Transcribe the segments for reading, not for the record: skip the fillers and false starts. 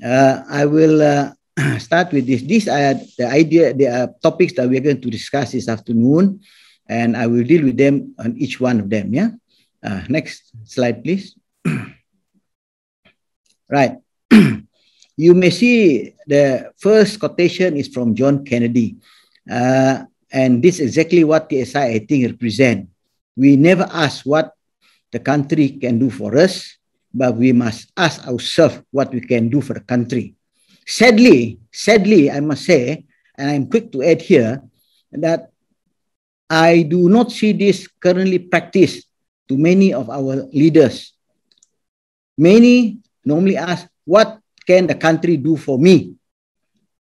I will start with this. These are the topics that we're going to discuss this afternoon, and I will deal with them on each one of them. Yeah. Next slide, please. Right. You may see the first quotation is from John Kennedy. And this is exactly what TSI, I think, represent. We never ask what the country can do for us, but we must ask ourselves what we can do for the country. Sadly, I must say, and I'm quick to add here, that I do not see this currently practiced to many of our leaders. Many normally ask, what can the country do for me?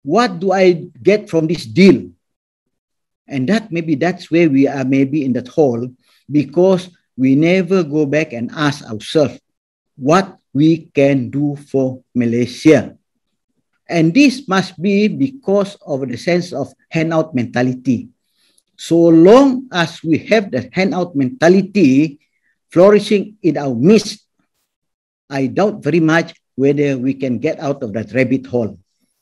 What do I get from this deal? And that's where we are maybe in that hole, because we never go back and ask ourselves what we can do for Malaysia. And this must be because of the sense of handout mentality. So long as we have the handout mentality flourishing in our midst, I doubt very much whether we can get out of that rabbit hole.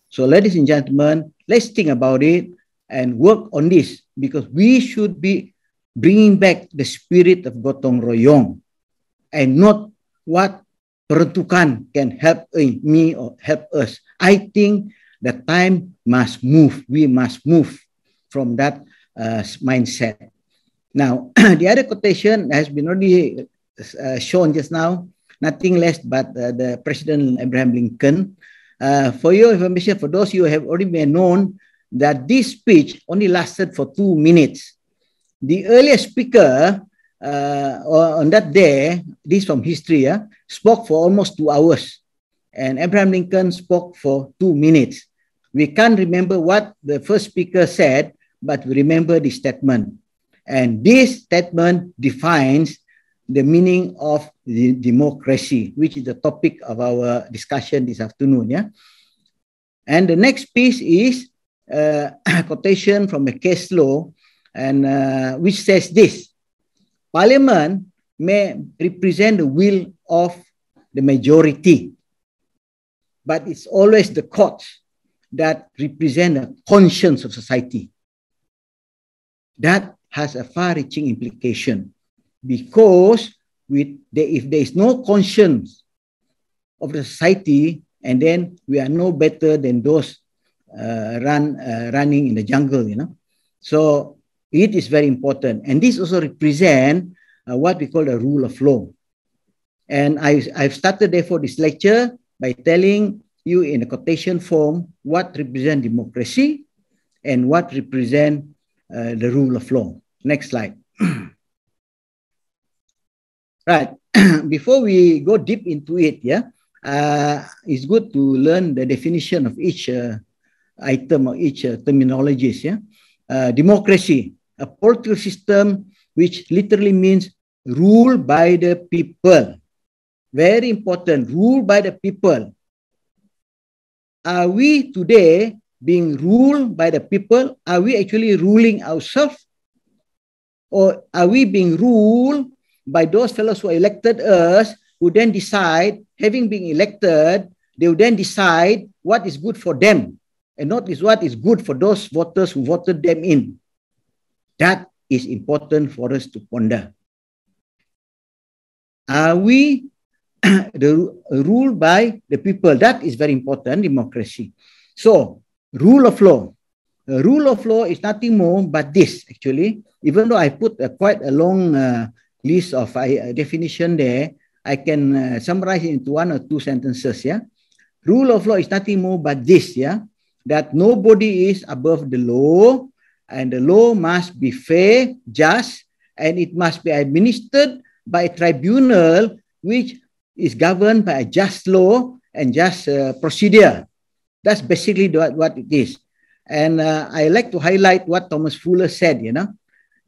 So ladies and gentlemen, let's think about it and work on this, because we should be bringing back the spirit of gotong royong and not what peruntukan can help me or help us. I think the time must move. We must move from that mindset. Now, the other quotation has been already shown just now, nothing less but the President Abraham Lincoln. For your information, for those who have already been known, that this speech only lasted for 2 minutes. The earlier speaker on that day, this from history, spoke for almost 2 hours. And Abraham Lincoln spoke for 2 minutes. We can't remember what the first speaker said, but we remember the statement. And this statement defines the meaning of the democracy, which is the topic of our discussion this afternoon. Yeah? And the next piece is a quotation from a case law, and which says this: Parliament may represent the will of the majority, but it's always the courts that represent the conscience of society. That has a far-reaching implication, because if there is no conscience of the society, and then we are no better than those running in the jungle, you know. So it is very important. And this also represents what we call the rule of law. And I've started therefore this lecture by telling you in a quotation form what represents democracy and what represents the rule of law. Next slide. Right. Before we go deep into it, it's good to learn the definition of each item or each terminologies. Democracy, a political system which literally means rule by the people. Very important, rule by the people. Are we today being ruled by the people? Are we actually ruling ourselves? Or are we being ruled by those fellows who elected us, who then decide, having been elected, they will then decide what is good for them and not is what is good for those voters who voted them in? That is important for us to ponder. Are we ruled by the people? That is very important, democracy. So, rule of law. Rule of law is nothing more but this, actually. Even though I put quite a long list of definition there, I can summarize it into 1 or 2 sentences. Rule of law is nothing more but this, that nobody is above the law, and the law must be fair, just, and it must be administered by a tribunal which is governed by a just law and just procedure. That's basically what it is. And I like to highlight what Thomas Fuller said,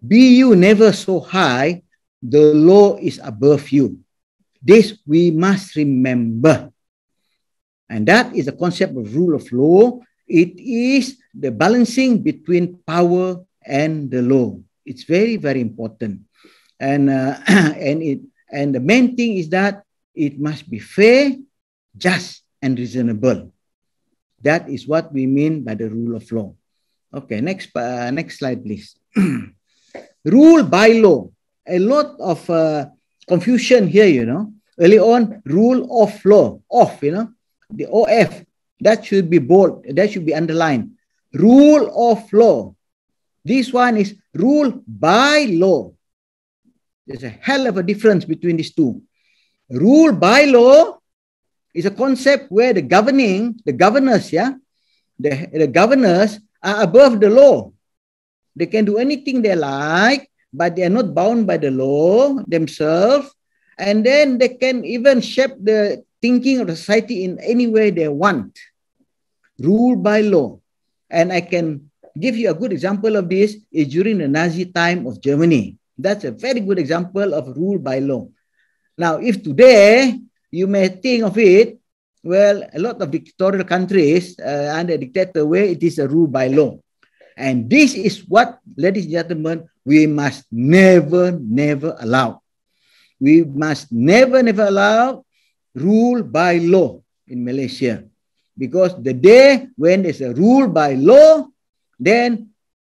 be you never so high, the law is above you. This we must remember. And that is the concept of rule of law. It is the balancing between power and the law. It's very, very important. And the main thing is that it must be fair, just, and reasonable. That is what we mean by the rule of law. Okay, next slide, please. Rule by law. A lot of confusion here, you know. Early on, rule of law, the OF, that should be bold, that should be underlined. Rule of law. This one is rule by law. There's a hell of a difference between these two. Rule by law is a concept where the governors, the governors are above the law. They can do anything they like, but they are not bound by the law themselves. And then they can even shape the thinking of the society in any way they want. Rule by law. And I can give you a good example of this is during the Nazi time of Germany. That's a very good example of rule by law. Now, if today you may think of it, well, a lot of dictatorial countries under dictator way, it is a rule by law. And this is what, ladies and gentlemen, we must never allow. We must never allow rule by law in Malaysia. Because the day when there's a rule by law, then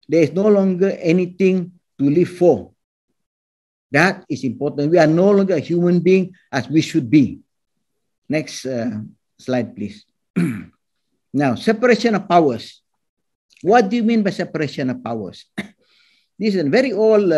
there is no longer anything to live for. That is important. We are no longer a human being as we should be. Next slide, please. Now, separation of powers. What do you mean by separation of powers? This is a very old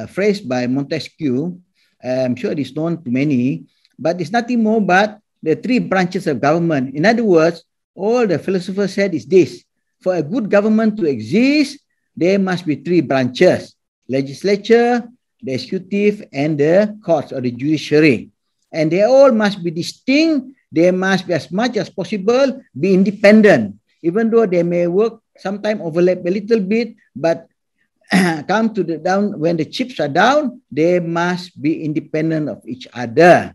phrase by Montesquieu. I'm sure it is known to many, but it's nothing more but the three branches of government. In other words, all the philosophers said is this: for a good government to exist, there must be three branches: legislature, the executive, and the courts or the judiciary. And they all must be distinct. They must be, as much as possible, be independent, even though they may work, sometimes overlap a little bit, but come to the down, when the chips are down, they must be independent of each other.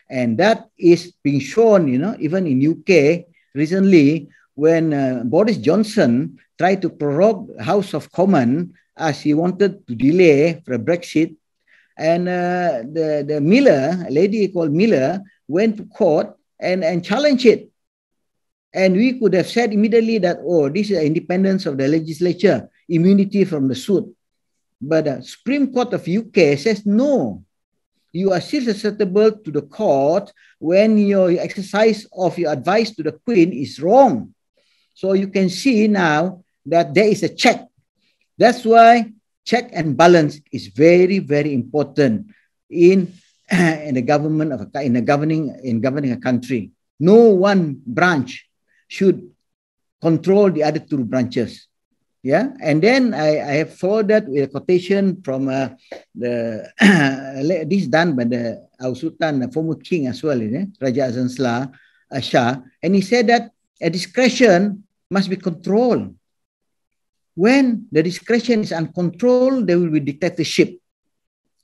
And that is being shown, you know, even in UK recently, when Boris Johnson tried to prorogue House of Commons as he wanted to delay for a Brexit. And the Miller, a lady called Miller, went to court and challenged it. And we could have said immediately that, oh, this is independence of the legislature, immunity from the suit. But the Supreme Court of UK says, no, you are still susceptible to the court when your exercise of your advice to the Queen is wrong. So you can see now that there is a check. That's why check and balance is very important in the government of governing a country. No one branch should control the other two branches. Yeah, and then I have followed that with a quotation from this done by our Sultan, the former king as well, Raja Azan Shah, and he said that a discretion must be controlled. When the discretion is uncontrolled, there will be dictatorship.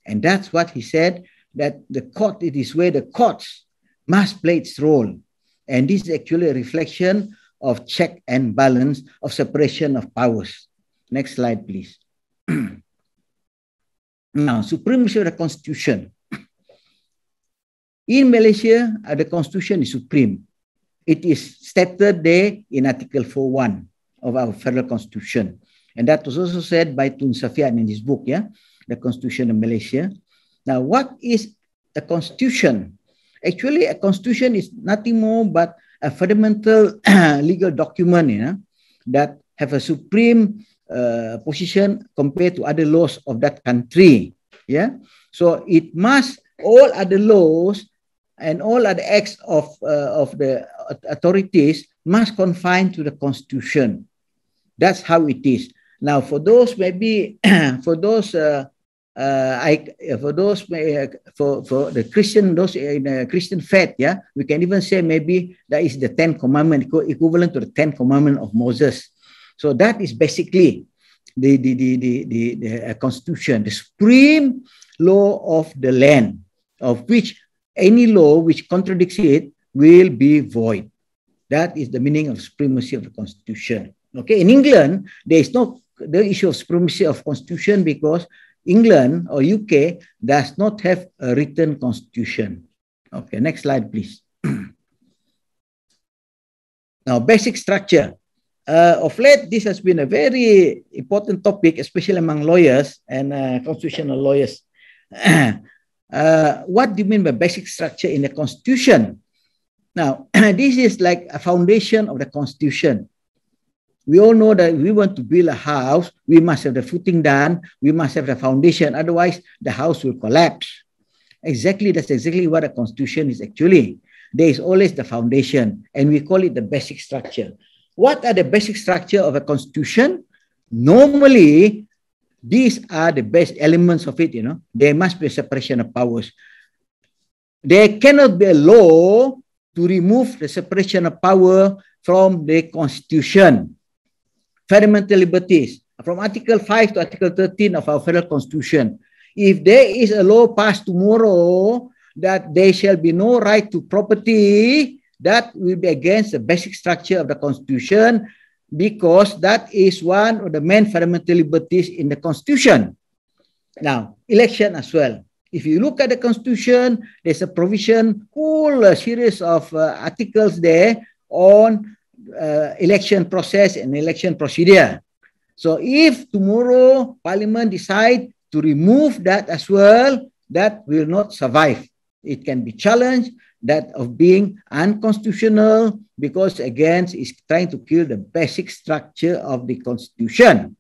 And that's what he said, that the court, it is where the courts must play its role. And this is actually a reflection of check and balance, of separation of powers. Next slide, please. Now, supremacy of the Constitution. In Malaysia, the Constitution is supreme. It is stated there in Article 4.1 of our federal Constitution. And that was also said by Tun Safian in his book, yeah, The Constitution of Malaysia. Now, what is a Constitution? Actually, a Constitution is nothing more but a fundamental legal document, that have a supreme position compared to other laws of that country. Yeah, so it must, all other laws and all other acts of the authorities must confine to the Constitution. That's how it is. Now, for those maybe for the Christian, those in Christian faith, yeah, we can even say maybe that is the 10 Commandments, equivalent to the 10 Commandments of Moses. So that is basically the Constitution, the supreme law of the land, of which any law which contradicts it will be void. That is the meaning of supremacy of the Constitution. Okay, in England, there is no the issue of supremacy of Constitution because England or UK does not have a written constitution. Okay, next slide, please. Now, basic structure. Of late, this has been a very important topic, especially among lawyers and constitutional lawyers. What do you mean by basic structure in the Constitution? Now, this is like a foundation of the Constitution. We all know that if we want to build a house, we must have the footing done, we must have the foundation, otherwise the house will collapse. That's exactly what a Constitution is actually. There is always the foundation, and we call it the basic structure. What are the basic structure of a Constitution? Normally, these are the best elements of it, There must be a separation of powers. There cannot be a law to remove the separation of power from the Constitution. Fundamental liberties, from Article 5 to Article 13 of our Federal Constitution. If there is a law passed tomorrow that there shall be no right to property, that will be against the basic structure of the Constitution, because that is one of the main fundamental liberties in the Constitution. Now, election as well. If you look at the Constitution, there's a provision, whole series of articles there on election process and election procedure. So if tomorrow Parliament decide to remove that as well, that will not survive. It can be challenged, that of being unconstitutional, because again, it's trying to kill the basic structure of the Constitution.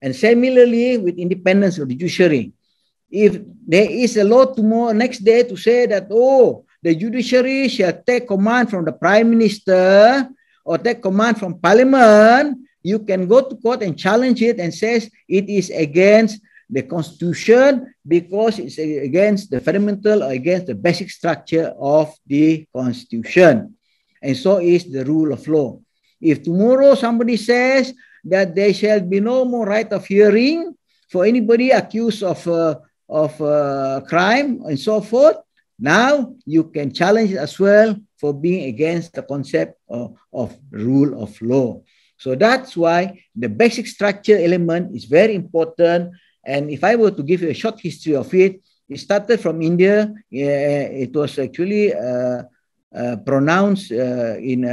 And similarly, with independence of the judiciary, if there is a law tomorrow, next day to say that, the judiciary shall take command from the Prime Minister or take command from Parliament, you can go to court and challenge it and says it is against the Constitution because it's against the fundamental or against the basic structure of the Constitution. And so is the rule of law. If tomorrow somebody says that there shall be no more right of hearing for anybody accused of crime and so forth, now you can challenge it as well for being against the concept of rule of law. So that's why the basic structure element is very important. And if I were to give you a short history of it, it started from India. It was actually pronounced in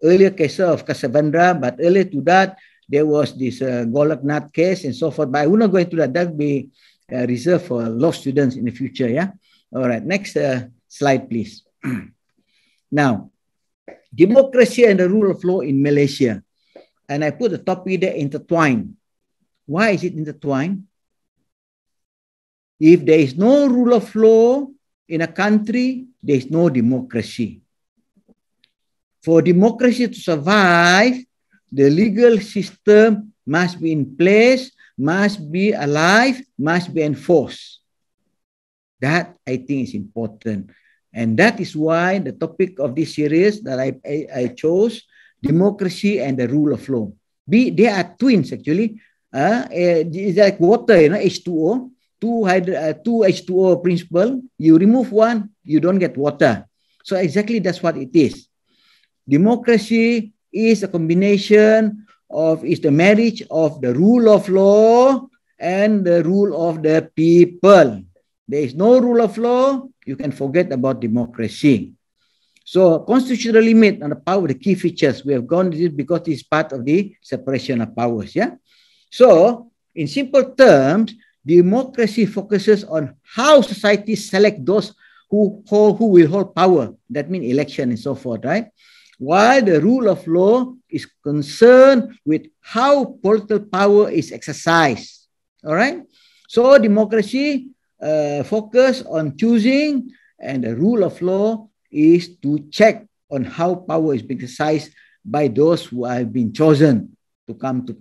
earlier case of Kasabandra, but earlier to that, there was this Golaknath case and so forth. But I will not go into that. That will be reserved for law students in the future. Yeah. All right. Next slide, please. Now, democracy and the rule of law in Malaysia. And I put the topic there, intertwined. Why is it intertwined? If there is no rule of law in a country, there is no democracy. For democracy to survive, the legal system must be in place, must be alive, must be enforced. That, I think, is important. And that is why the topic of this series that I chose, democracy and the rule of law. They are twins, actually. It's like water, H2O. Two H2O principle. You remove one, you don't get water. So exactly that's what it is. Democracy is a combination is the marriage of the rule of law and the rule of the people. There is no rule of law, you can forget about democracy. So constitutional limit on the power, the key features, we have gone this because it's part of the separation of powers. Yeah. So in simple terms, democracy focuses on how society select those who will hold power. That means election and so forth, right? While the rule of law is concerned with how political power is exercised. All right. So democracy focus on choosing, and the rule of law is to check on how power is being exercised by those who have been chosen to come to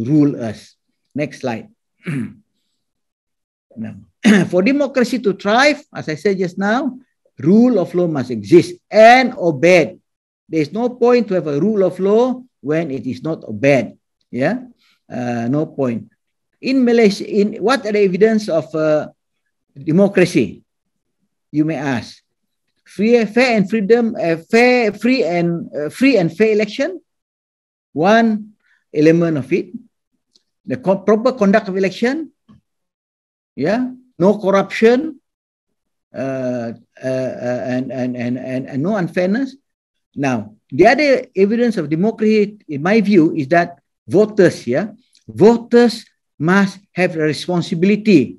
rule us. Next slide. Now, for democracy to thrive, as I said just now, rule of law must exist and obeyed. There is no point to have a rule of law when it is not obeyed. Yeah, no point. In Malaysia, what are the evidence of democracy? You may ask. Free and fair election. One element of it. The proper conduct of election. Yeah, no corruption and no unfairness. Now, the other evidence of democracy, in my view, is that voters, voters must have a responsibility.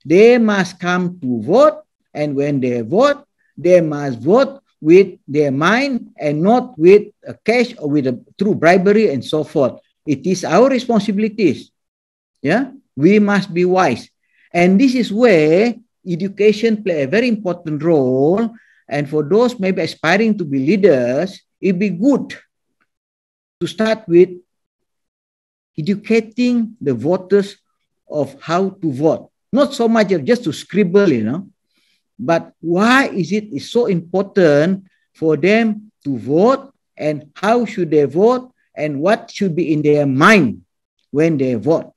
They must come to vote, and when they vote, they must vote with their mind and not with cash or through bribery and so forth. It is our responsibilities. We must be wise. And this is where education play a very important role. And for those maybe aspiring to be leaders, it'd be good to start with educating the voters of how to vote. Not so much of just to scribble, but why is it so important for them to vote, and how should they vote, and what should be in their mind when they vote.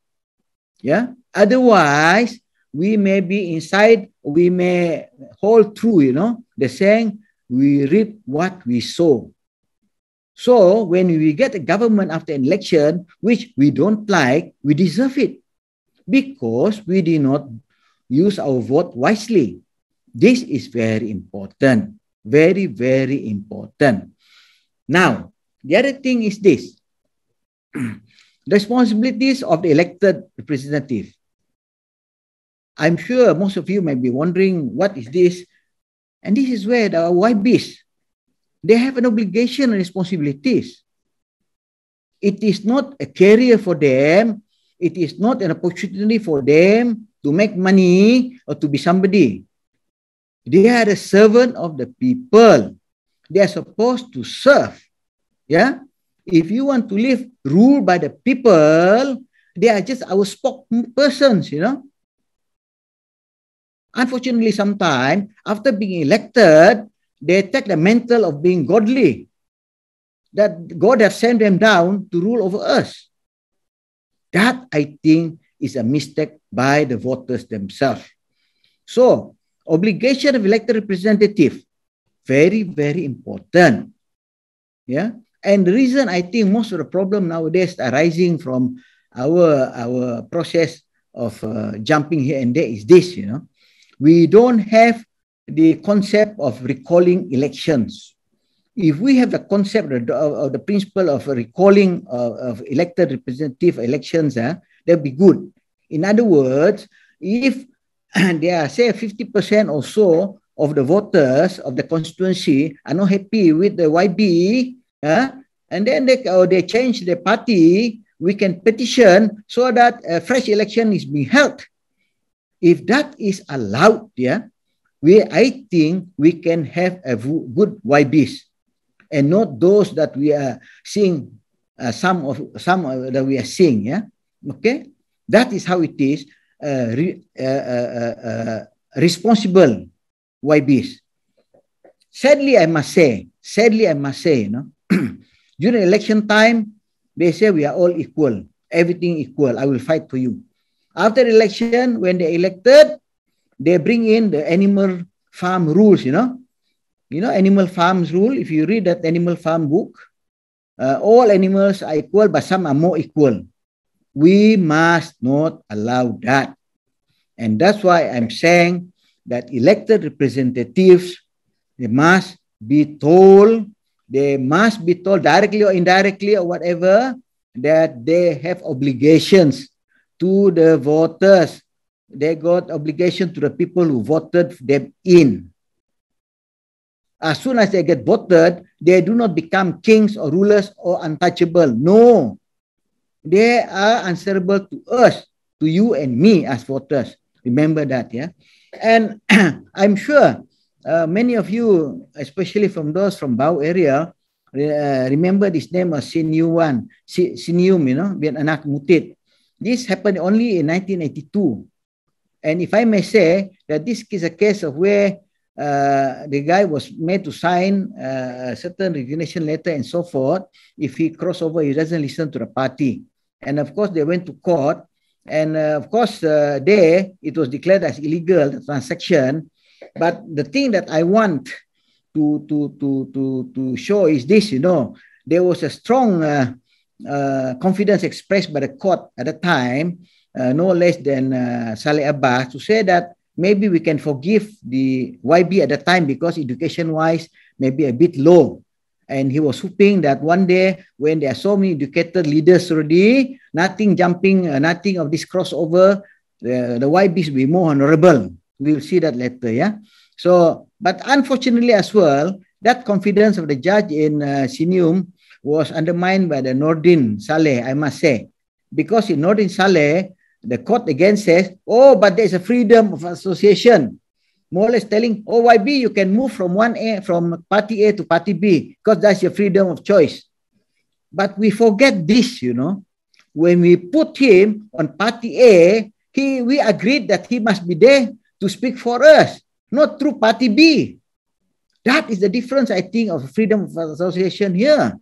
Otherwise, we may be inside, we may hold true, the saying, we reap what we sow. So when we get a government after an election, which we don't like, we deserve it because we did not use our vote wisely. This is very important, very, very important. Now, the other thing is this. Responsibilities of the elected representative. I'm sure most of you might be wondering, what is this? And this is where the YBs, they have an obligation and responsibilities. It is not a career for them. It is not an opportunity for them to make money or to be somebody. They are the servant of the people. They are supposed to serve. If you want to live ruled by the people, they are just our spokespersons, Unfortunately, sometimes after being elected, they take the mantle of being godly, that God has sent them down to rule over us. That, I think, is a mistake by the voters themselves. So, obligation of elected representative, very, very important. And the reason I think most of the problem nowadays arising from our process of jumping here and there is this, we don't have the concept of recalling elections. If we have the concept of the principle of recalling of elected representative elections, that'd be good. In other words, if there are, say, 50% or so of the voters of the constituency are not happy with the YB, and then they change the party, we can petition so that a fresh election is being held. If that is allowed, I think we can have a good YBs, and not those that we are seeing, some that we are seeing. Okay, that is how it is. Responsible YBs. Sadly, I must say, during election time, they say we are all equal, everything equal. I will fight for you. After election, when they elected, they bring in the animal farm rules, animal farms rule. If you read that animal farm book, all animals are equal, but some are more equal. We must not allow that. And that's why I'm saying that elected representatives, they must be told directly or indirectly or whatever, that they have obligations to the voters. They got obligation to the people who voted them in. As soon as they get voted, they do not become kings or rulers or untouchable. No. They are answerable to us, to you and me as voters. Remember that, And I'm sure many of you, especially from those from Bau area, remember this name of Sinium, Bian Anak Mutit. This happened only in 1982. And if I may say that this is a case of where the guy was made to sign a certain resignation letter and so forth. If he cross over, he doesn't listen to the party. And of course, they went to court. And of course, there, it was declared as illegal, the transaction. But the thing that I want to show is this, there was a strong confidence expressed by the court at the time, no less than Saleh Abbas, to say that maybe we can forgive the YB at the time because education-wise may be a bit low. And he was hoping that one day, when there are so many educated leaders already, nothing jumping, nothing of this crossover, the YBs will be more honorable. We will see that later, yeah. So, but unfortunately as well, that confidence of the judge in Sinium was undermined by the Nordin Saleh, I must say. Because in Nordin Saleh, the court again says, oh, but there's a freedom of association. More or less telling, oh, YB, you can move from from party A to party B, because that's your freedom of choice. But we forget this, you know. When we put him on party A, we agreed that he must be there to speak for us, not through party B. That is the difference, I think, of freedom of association here.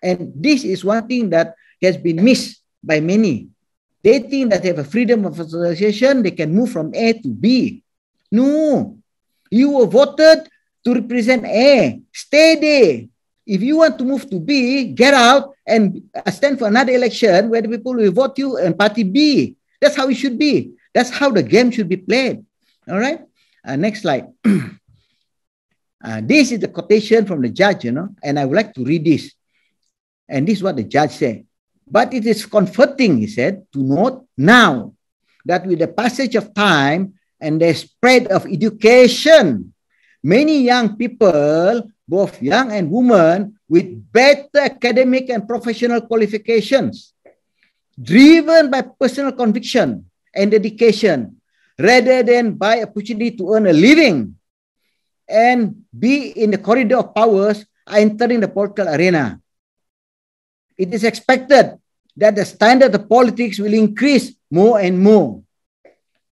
And this is one thing that has been missed by many. They think that they have a freedom of association, they can move from A to B. No, you were voted to represent A. Stay there. If you want to move to B, get out and stand for another election where the people will vote you in party B. That's how it should be. That's how the game should be played. All right. Next slide. This is the quotation from the judge, you know, and I would like to read this. And this is what the judge said. But it is comforting, he said, to note now that with the passage of time and the spread of education, many young people, both young and women, with better academic and professional qualifications, driven by personal conviction and dedication, rather than by opportunity to earn a living and be in the corridor of powers, are entering the political arena. It is expected that the standard of politics will increase more and more.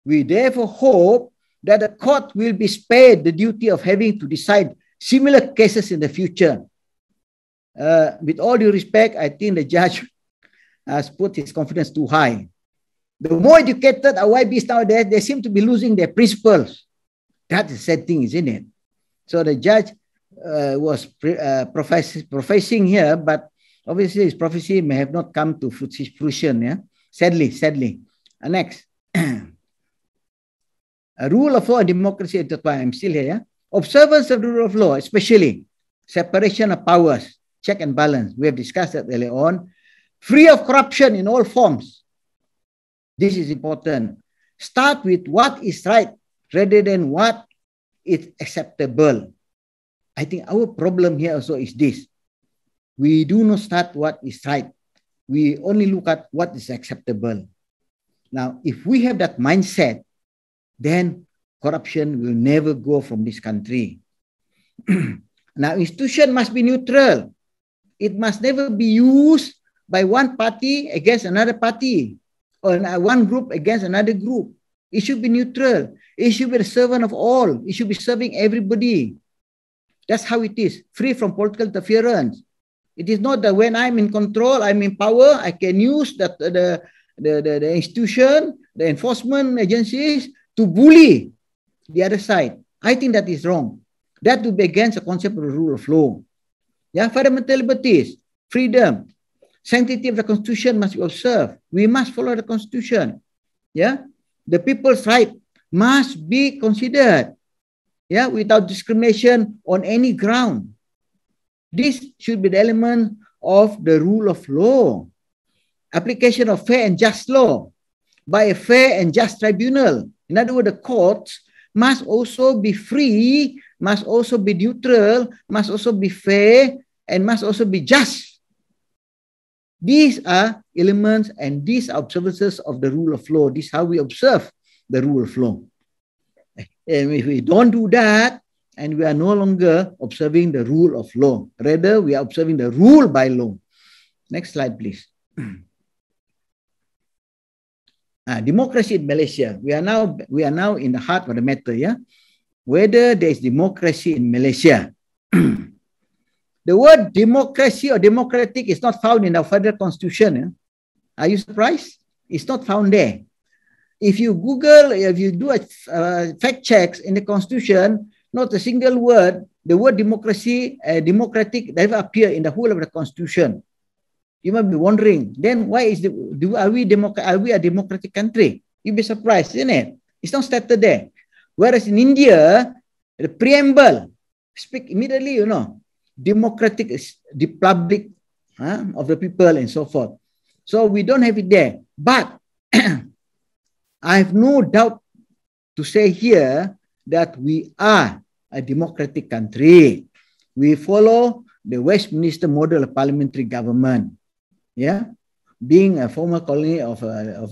We therefore hope that the court will be spared the duty of having to decide similar cases in the future. With all due respect, I think the judge has put his confidence too high. The more educated our YBs nowadays, they seem to be losing their principles. That's a sad thing, isn't it? So the judge was professing here, but obviously his prophecy may have not come to fruition. Yeah, sadly. Next. A rule of law and democracy intertwined. I'm still here. Yeah? Observance of the rule of law, especially separation of powers, check and balance. We have discussed that earlier on. Free of corruption in all forms. This is important. Start with what is right rather than what is acceptable. I think our problem here also is this. We do not start what is right. We only look at what is acceptable. Now, if we have that mindset, then corruption will never go from this country. Now, institution must be neutral. It must never be used by one party against another party or one group against another group. It should be neutral. It should be the servant of all. It should be serving everybody. That's how it is, free from political interference. It is not that when I'm in control, I'm in power, I can use the institution, the enforcement agencies to bully the other side. I think that is wrong. That would be against the concept of the rule of law. Yeah, fundamental liberties, freedom, sanctity of the Constitution must be observed. We must follow the Constitution. Yeah, the people's right must be considered. Yeah, without discrimination on any ground. This should be the element of the rule of law. Application of fair and just law by a fair and just tribunal. In other words, the courts must also be free, must also be neutral, must also be fair, and must also be just. These are elements and these are observances of the rule of law. This is how we observe the rule of law. And if we don't do that, and we are no longer observing the rule of law. Rather, we are observing the rule by law. Next slide, please. Democracy in Malaysia. We are now in the heart of the matter. Yeah, whether there is democracy in Malaysia. The word democracy or democratic is not found in our federal constitution. Yeah? Are you surprised? It's not found there. If you Google, if you do a fact checks in the constitution, not a single word, the word democracy, democratic, never appear in the whole of the constitution. You might be wondering, then why is are we a democratic country? You'll be surprised, isn't it? It's not stated there. Whereas in India, the preamble speak immediately, you know, democratic is the public of the people and so forth. So we don't have it there. But I have no doubt to say here that we are a democratic country. We follow the Westminster model of parliamentary government. Yeah, being a former colony of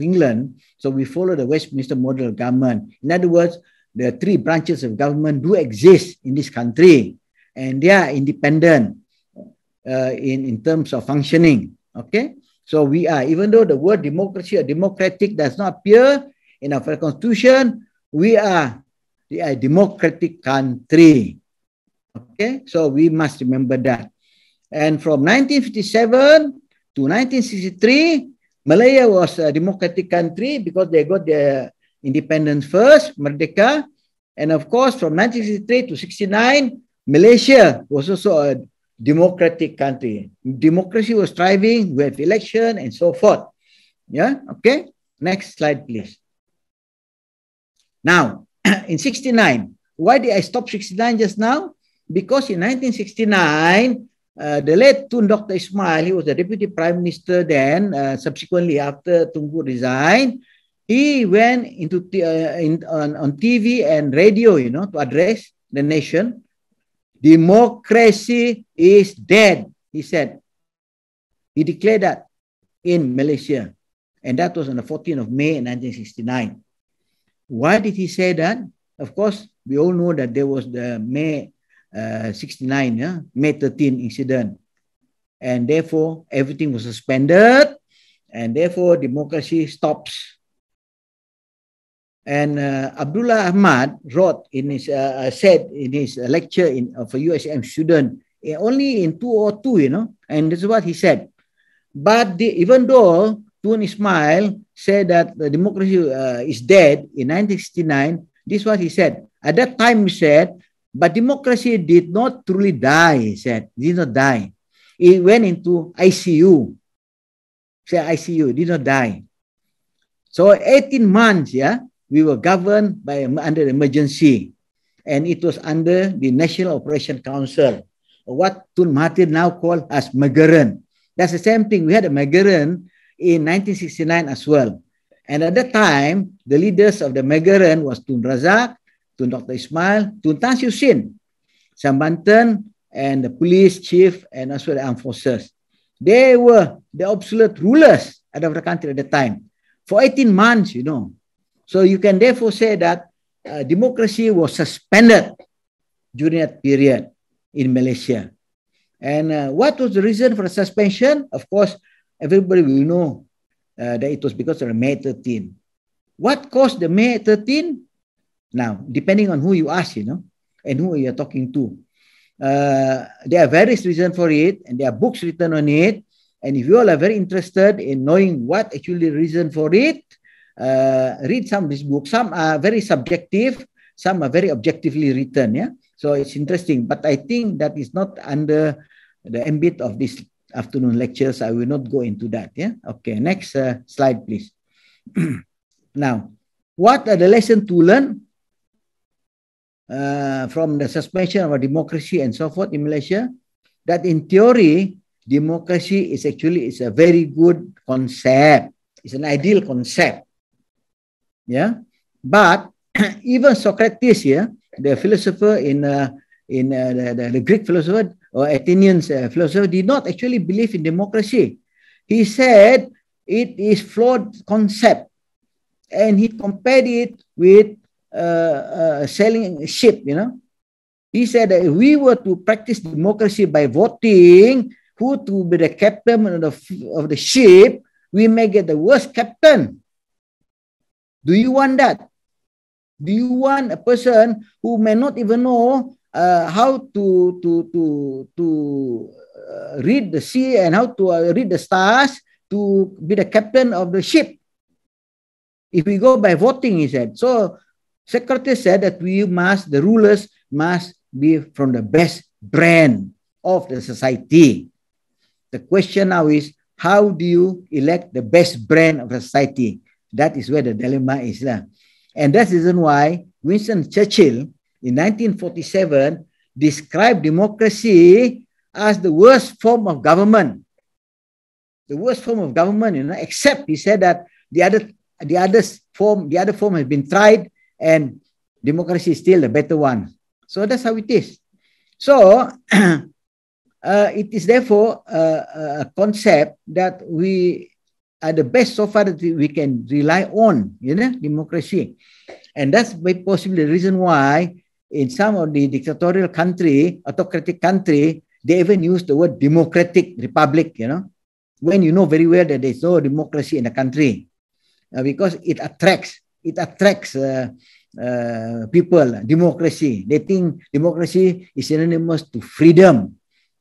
England, so we follow the Westminster model of government. In other words, the three branches of government do exist in this country, and they are independent in terms of functioning. Okay, so we are, even though the word democracy or democratic does not appear in our constitution, we are a democratic country. Okay, so we must remember that. And from 1957 to 1963, Malaya was a democratic country because they got their independence first, Merdeka. And of course, from 1963 to 69, Malaysia was also a democratic country. Democracy was thriving with election and so forth. Yeah, okay. Next slide, please. Now, in 69, why did I stop 69 just now? Because in 1969, the late Tun Dr. Ismail, he was the Deputy Prime Minister then, subsequently after Tunku resigned, he went into on TV and radio, you know, to address the nation. Democracy is dead, he said. He declared that in Malaysia. And that was on the 14th of May 1969. Why did he say that? Of course, we all know that there was the May 69, May 13 incident. And therefore, everything was suspended. And therefore, democracy stops. And Abdullah Ahmad wrote in his, said in his lecture for USM student, only in 2002, you know, and this is what he said. But even though Tun Ismail said that the democracy is dead in 1969, this is what he said. At that time, he said, but democracy did not truly die, he said. Did not die. It went into ICU. Say ICU, did not die. So 18 months, yeah, we were governed by under emergency. And it was under the National Operation Council, what Tun Mahathir now called as Magaran. That's the same thing. We had a Magaran in 1969 as well. And at that time, the leaders of the Magaran was Tun Razak, Tun Dr. Ismail, Tun Tan Siew Sin, Sambantan, and the police chief, and also the armed forces. They were the absolute rulers of the country at the time for 18 months, you know. So you can therefore say that democracy was suspended during that period in Malaysia. And what was the reason for the suspension? Of course, everybody will know that it was because of the May 13. What caused the May 13? Now, depending on who you ask, you know, and who you're talking to, there are various reasons for it, and there are books written on it. And if you all are very interested in knowing what actually the reason for it, read some of these books. Some are very subjective, some are very objectively written. Yeah, so it's interesting. But I think that is not under the ambit of this afternoon lectures. I will not go into that. Yeah. Okay. Next slide, please. Now, what are the lessons to learn from the suspension of our democracy and so forth in Malaysia? That in theory, democracy is actually a very good concept. It's an ideal concept. Yeah, but even Socrates here, the philosopher the Greek philosopher or Athenians philosopher, did not actually believe in democracy. He said it is flawed concept, and he compared it with selling a ship. You know, he said that if we were to practice democracy by voting who to be the captain of the ship, we may get the worst captain. Do you want that? Do you want a person who may not even know how to read the sea and how to read the stars to be the captain of the ship? If we go by voting, he said. So Socrates said that the rulers must be from the best brand of the society. The question now is, how do you elect the best brand of the society? That is where the dilemma is. And that's the reason why Winston Churchill in 1947 described democracy as the worst form of government. The worst form of government, except he said that the other form has been tried and democracy is still the better one. So that's how it is. So it is therefore a concept that we are the best so far that we can rely on, democracy. And that's possibly the reason why in some of the dictatorial country, autocratic country, they even use the word democratic republic, when you know very well that there's no democracy in the country, because it attracts people, democracy. They think democracy is synonymous to freedom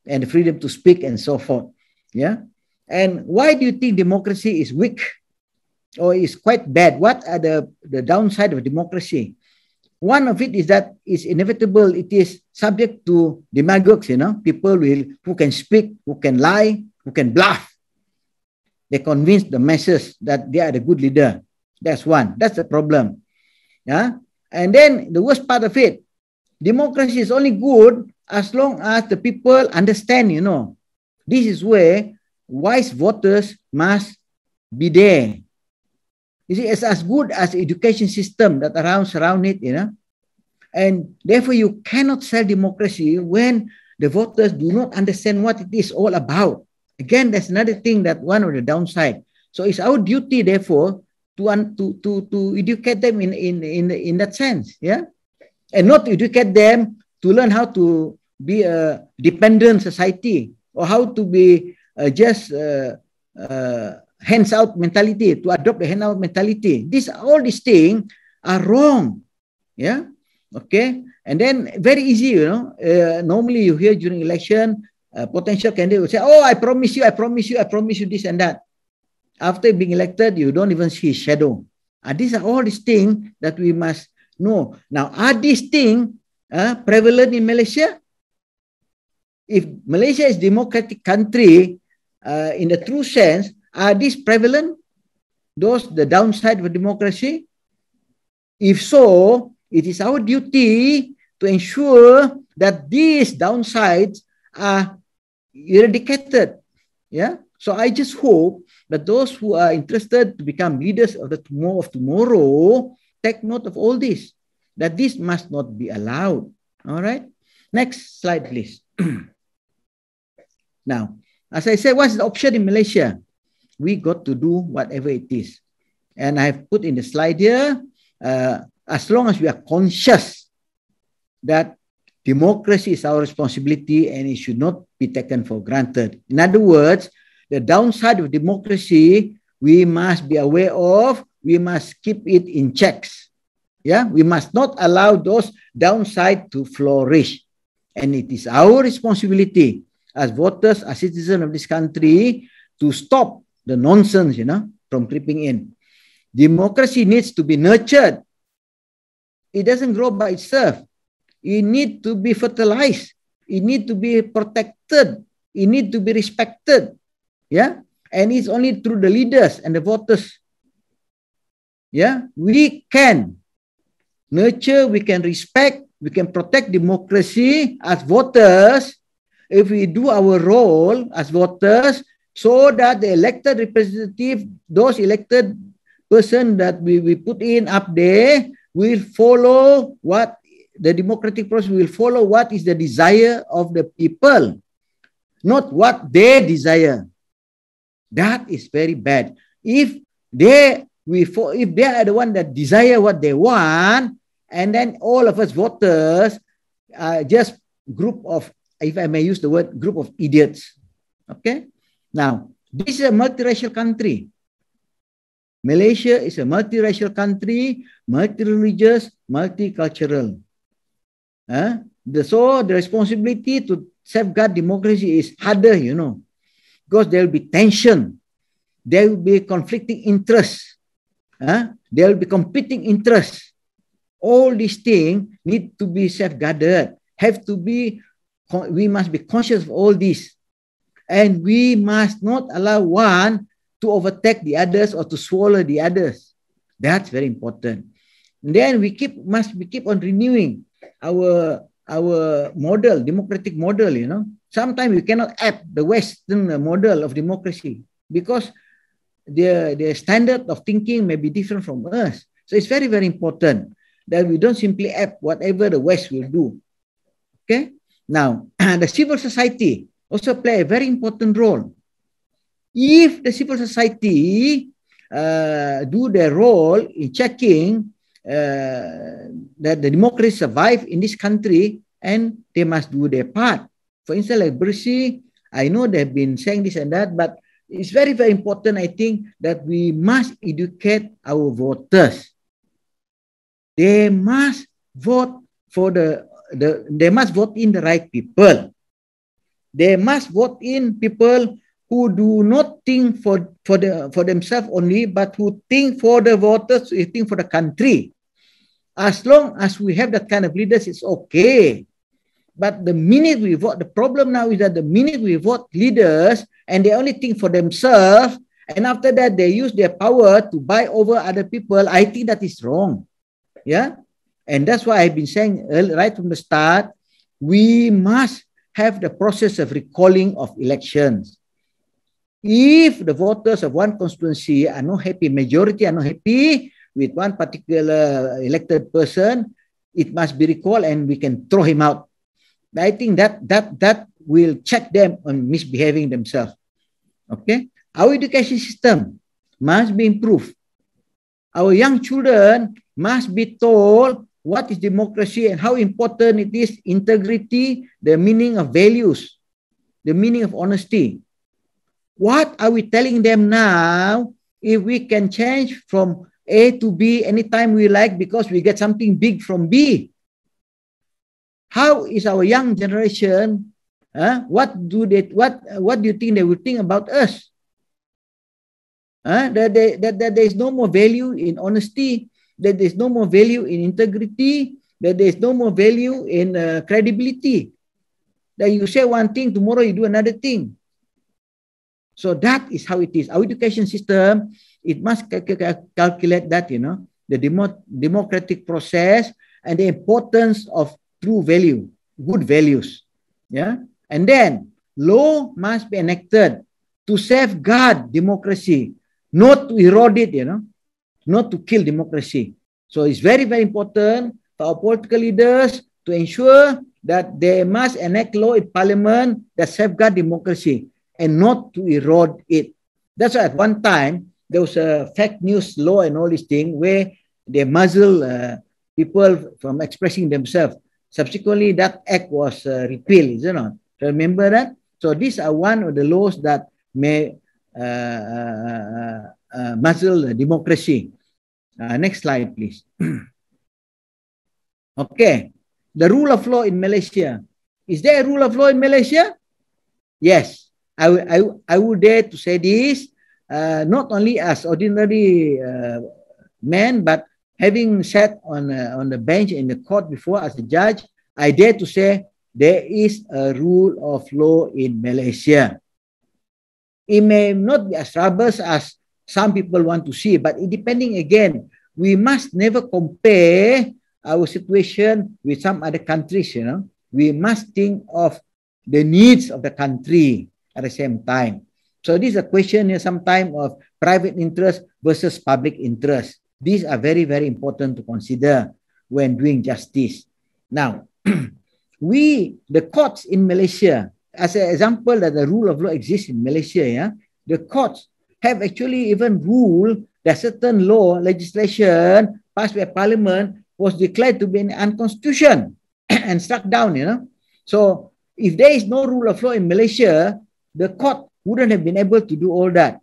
and freedom to speak and so forth. Yeah. And why do you think democracy is weak or is quite bad? What are the downside of democracy? One of it is that it's inevitable. It is subject to demagogues, people who can speak, who can lie, who can bluff. They convince the masses that they are the good leader. That's one. That's the problem. Yeah. And then the worst part of it, democracy is only good as long as the people understand, this is where wise voters must be there. You see, it's as good as the education system that surround it, and therefore you cannot sell democracy when the voters do not understand what it is all about. Again, that's another thing that one of the downside. So it's our duty, therefore, to educate them in that sense, yeah, and not to educate them to learn how to be a dependent society or how to be hands out mentality, to adopt the hand out mentality. All these things are wrong, yeah, okay. And then very easy, normally you hear during election, potential candidate will say, "Oh, I promise you this and that." After being elected, you don't even see his shadow. These are all these things that we must know. Now, are these things prevalent in Malaysia? If Malaysia is a democratic country, in the true sense, are these prevalent? The downside of democracy? If so, it is our duty to ensure that these downsides are eradicated. Yeah. So I just hope that those who are interested to become leaders of tomorrow take note of all this, that this must not be allowed. All right. Next slide, please. Now, as I said, what's the option in Malaysia? We got to do whatever it is. And I've put in the slide here, as long as we are conscious that democracy is our responsibility and it should not be taken for granted. In other words, the downside of democracy, we must be aware of, we must keep it in checks. Yeah, we must not allow those downsides to flourish. And it is our responsibility as voters, as citizens of this country, to stop the nonsense, from creeping in. Democracy needs to be nurtured. It doesn't grow by itself. It needs to be fertilized. It needs to be protected. It needs to be respected. Yeah. And it's only through the leaders and the voters. Yeah. We can nurture, we can respect, we can protect democracy as voters if we do our role as voters, so that the elected representative, those elected person that we put in up there, will follow what the democratic process will follow, what is the desire of the people, not what they desire. That is very bad. If they are the one that desire what they want, and then all of us voters are just group of, if I may use the word, group of idiots. Okay. Now, this is a multiracial country. Malaysia is a multiracial country, multi-religious, multicultural. So the responsibility to safeguard democracy is harder, because there will be tension. There will be conflicting interests. There will be competing interests. All these things need to be safeguarded. We must be conscious of all this. And we must not allow one to overtake the others or to swallow the others. That's very important. And then we keep on renewing our our model, democratic model, you know. Sometimes we cannot apt the Western model of democracy because their standard of thinking may be different from us. So it's very, very important that we don't simply apt whatever the West will do. Okay? Now, the civil society also play a very important role. If the civil society do their role in checking that the democracy survive in this country, and they must do their part. For instance, like Bersih, I know they've been saying this and that, but it's very, very important, I think, that we must educate our voters. They must vote for they must vote in the right people. They must vote in people who do not think for themselves only, but who think for the voters, who think for the country. As long as we have that kind of leaders, it's okay. But the minute we vote, the problem now is that the minute we vote leaders and they only think for themselves, and after that they use their power to buy over other people, I think that is wrong. Yeah. And that's why I've been saying right from the start, we must have the process of recalling of elections. If the voters of one constituency are not happy, majority are not happy with one particular elected person, it must be recalled and we can throw him out. I think that will check them on misbehaving themselves. Okay, our education system must be improved. Our young children must be told what is democracy and how important it is, integrity, the meaning of values, the meaning of honesty. What are we telling them now if we can change from A to B anytime we like because we get something big from B? How is our young generation? What do you think they will think about us? That there is no more value in honesty, that there is no more value in integrity, that there is no more value in credibility. That you say one thing, tomorrow you do another thing. So that is how it is. Our education system, it must calculate that, you know, the democratic process and the importance of true value, good values. Yeah. And then law must be enacted to safeguard democracy, not to erode it, you know, not to kill democracy. So it's very, very important for our political leaders to ensure that they must enact law in parliament that safeguard democracy and not to erode it. That's why at one time, there was a fake news law and all these things where they muzzle people from expressing themselves. Subsequently, that act was repealed, is it not? Remember that? So these are one of the laws that may muzzle democracy. Next slide, please. Okay. The rule of law in Malaysia. Is there a rule of law in Malaysia? Yes. I would dare to say this, not only as ordinary man, but having sat on the bench in the court before as a judge, I dare to say there is a rule of law in Malaysia. It may not be as robust as some people want to see, but it depending again, we must never compare our situation with some other countries, you know. We must think of the needs of the country at the same time. So this is a question here sometimes of private interest versus public interest. These are very, very important to consider when doing justice. Now, the courts in Malaysia, as an example that the rule of law exists in Malaysia, yeah, the courts have actually even ruled that certain law, legislation passed by parliament was declared to be an unconstitutional and struck down, you know. So if there is no rule of law in Malaysia, the court wouldn't have been able to do all that.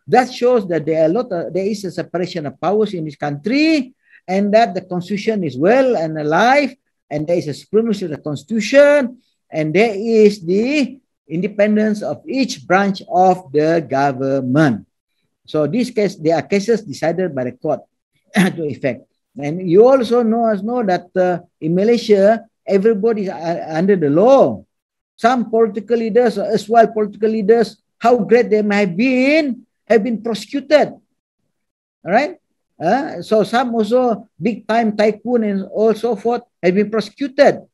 That shows that there is a separation of powers in this country, and that the constitution is well and alive, and there is a supremacy of the constitution, and there is the independence of each branch of the government. So this case, there are cases decided by the court to effect. And you also know that in Malaysia, everybody is under the law. Some political leaders or as well political leaders, how great they might have been prosecuted. All right. So some also big time tycoon and all so forth have been prosecuted.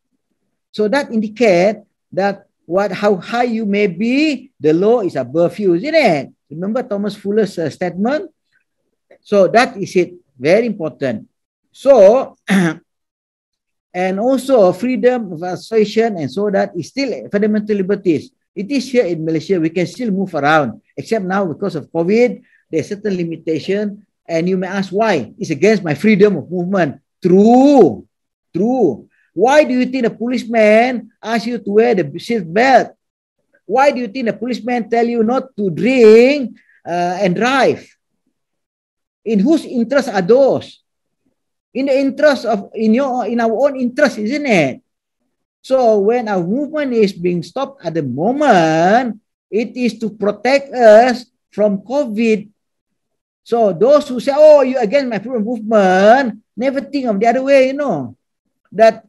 So that indicates that how high you may be, the law is above you, isn't it? Remember Thomas Fuller's statement? So that is it. Very important. So, and also freedom of association and so that is still fundamental liberties. It is here in Malaysia. We can still move around, except now because of COVID, there's certain limitation. And you may ask why? It's against my freedom of movement. True. True. Why do you think a policeman asks you to wear the seat belt? Why do you think the policeman tell you not to drink and drive? In whose interest are those? In the interest of, in our own interest, isn't it? So when our movement is being stopped at the moment, it is to protect us from COVID. So those who say, oh, you against my freedom movement, never think of the other way, you know, that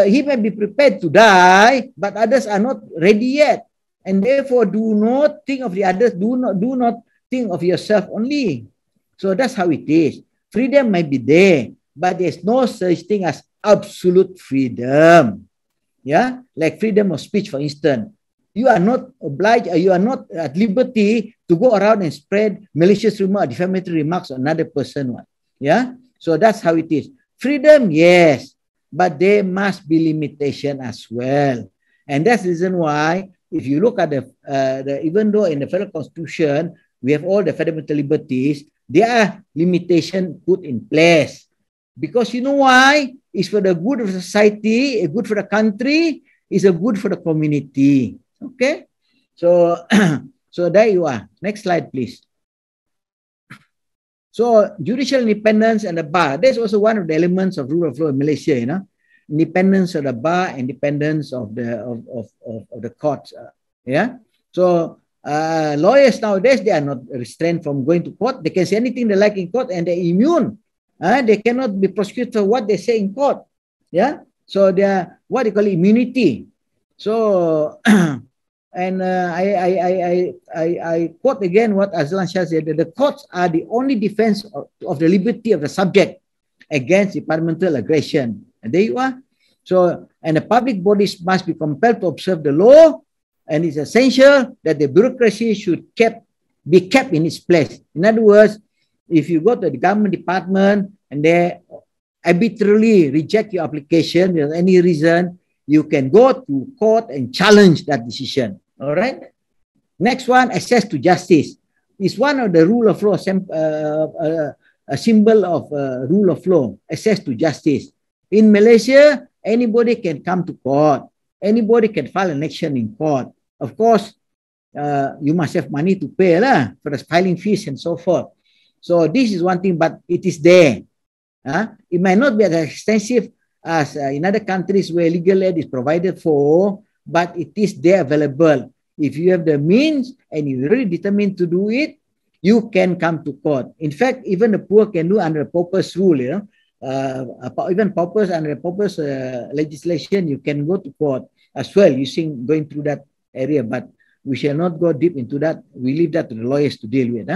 he may be prepared to die, but others are not ready yet. And therefore, do not think of the others, do not think of yourself only. So that's how it is. Freedom might be there, but there's no such thing as absolute freedom. Yeah, like freedom of speech, for instance. You are not obliged, you are not at liberty to go around and spread malicious remarks, defamatory remarks on another person. Yeah, so that's how it is. Freedom, yes, but there must be limitation as well. And that's the reason why, if you look at even though in the federal constitution, we have all the fundamental liberties, there are limitations put in place. Because you know why? It's for the good of society, good for the country, it's a good for the community. Okay? So, so there you are. Next slide, please. So, judicial independence and the bar. That's also one of the elements of rule of law in Malaysia, you know. Independence of the bar, independence of the courts. Yeah. So, lawyers nowadays, they are not restrained from going to court. They can say anything they like in court and they're immune. They cannot be prosecuted for what they say in court. Yeah. So they are what they call immunity. So and I quote again what Azlan Shah said, that the courts are the only defense of the liberty of the subject against departmental aggression. And there you are. So, and the public bodies must be compelled to observe the law, and it's essential that the bureaucracy should be kept in its place. In other words, if you go to the government department and they arbitrarily reject your application without any reason, you can go to court and challenge that decision. All right. Next one, access to justice. Is one of the rule of law, a symbol of rule of law, access to justice. In Malaysia, anybody can come to court. Anybody can file an action in court. Of course, you must have money to pay for the filing fees and so forth. So this is one thing, but it is there. It might not be as extensive as in other countries where legal aid is provided for, but it is there available. If you have the means and you're really determined to do it, you can come to court. In fact, even the poor can do under a pauper's rule, you know. Even paupers under a pauper's legislation, you can go to court as well, going through that area, but we shall not go deep into that. We leave that to the lawyers to deal with.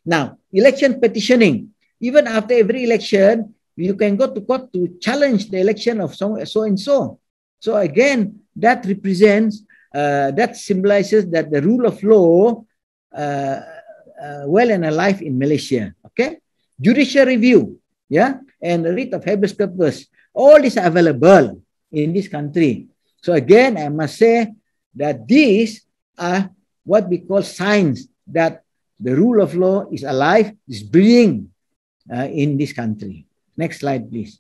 Now, election petitioning. Even after every election, you can go to court to challenge the election of so and so. So again, that represents, that symbolizes that the rule of law well and alive in Malaysia. Okay, judicial review, yeah, and the writ of habeas corpus. All these are available in this country. So again, I must say that these are what we call signs that the rule of law is alive, is breathing in this country. Next slide, please.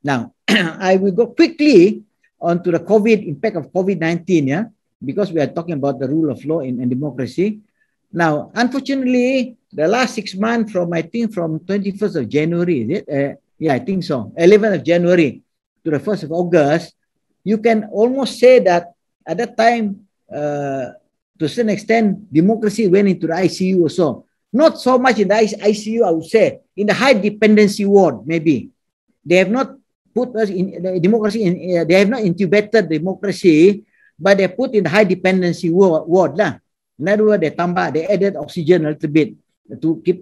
Now, I will go quickly onto the impact of COVID-19, yeah, because we are talking about the rule of law and democracy. Now, unfortunately, the last 6 months I think from 21st of January, is it? Yeah, I think so. 11th of January to the 1st of August, you can almost say that at that time, to a certain extent, democracy went into the ICU also. Not so much in the ICU, I would say. In the high dependency ward, maybe. They have not put us in the democracy, they have not intubated democracy, but they put in the high dependency ward. In other words, they added oxygen a little bit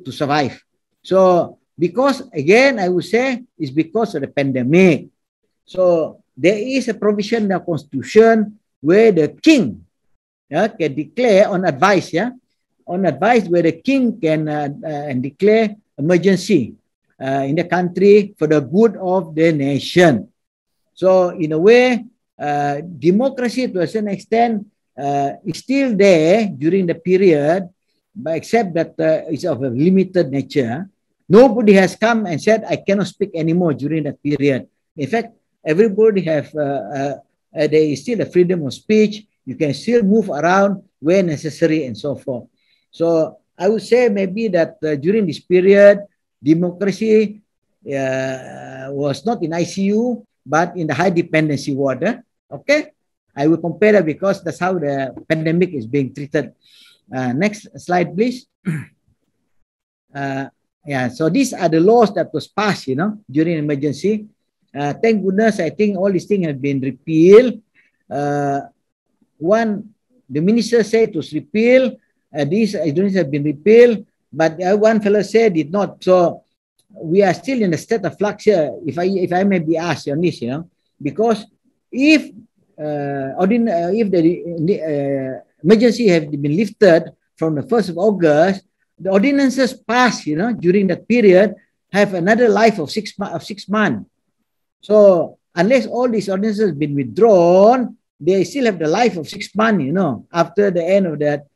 to survive. So, because, again, I would say, it's because of the pandemic. So there is a provision in the constitution where the king can declare on advice, on advice where the king can declare emergency in the country for the good of the nation. So in a way, democracy to a certain extent is still there during the period, but except that it's of a limited nature. Nobody has come and said, I cannot speak anymore during that period. In fact, everybody have, there is still a freedom of speech. You can still move around where necessary and so forth. So I would say maybe that during this period, democracy was not in ICU, but in the high dependency ward. Okay, I will compare that because that's how the pandemic is being treated. Next slide, please. Yeah, so these are the laws that was passed, during emergency. Thank goodness, I think all these things have been repealed. The minister said it was repealed. These ordinances have been repealed, but one fellow said it not. So we are still in a state of flux here, if I may be asked on this, because if the emergency have been lifted from the 1st of August, the ordinances passed, during that period have another life of 6 months. So unless all these ordinances have been withdrawn, they still have the life of 6 months, after the end of that,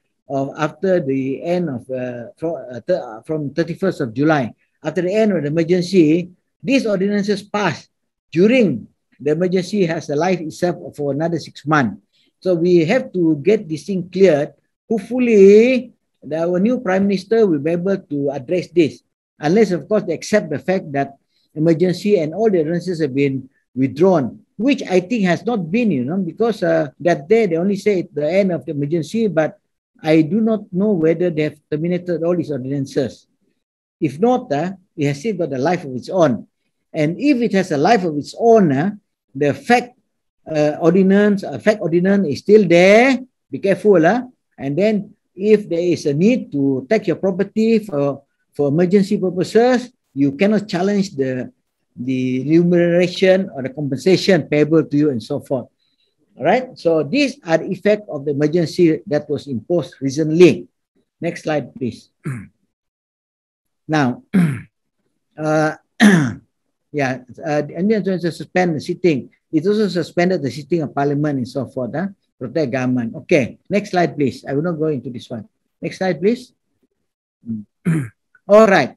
from 31st of July. After the end of the emergency, these ordinances passed during the emergency has a life itself for another 6 months. So we have to get this thing cleared. Hopefully, our new Prime Minister will be able to address this, unless, of course, they accept the fact that emergency and all the ordinances have been withdrawn, which I think has not been, because that day they only say at the end of the emergency, but I do not know whether they have terminated all these ordinances. If not, it has still got a life of its own. And if it has a life of its own, the fact ordinance is still there. Be careful. And then if there is a need to take your property for emergency purposes, you cannot challenge the remuneration or the compensation payable to you and so forth. All right. So these are the effect of the emergency that was imposed recently. Next slide, please. Now, and then to suspend the sitting. It also suspended the sitting of Parliament and so forth. Protect government. Okay. Next slide, please. I will not go into this one. Next slide, please. All right.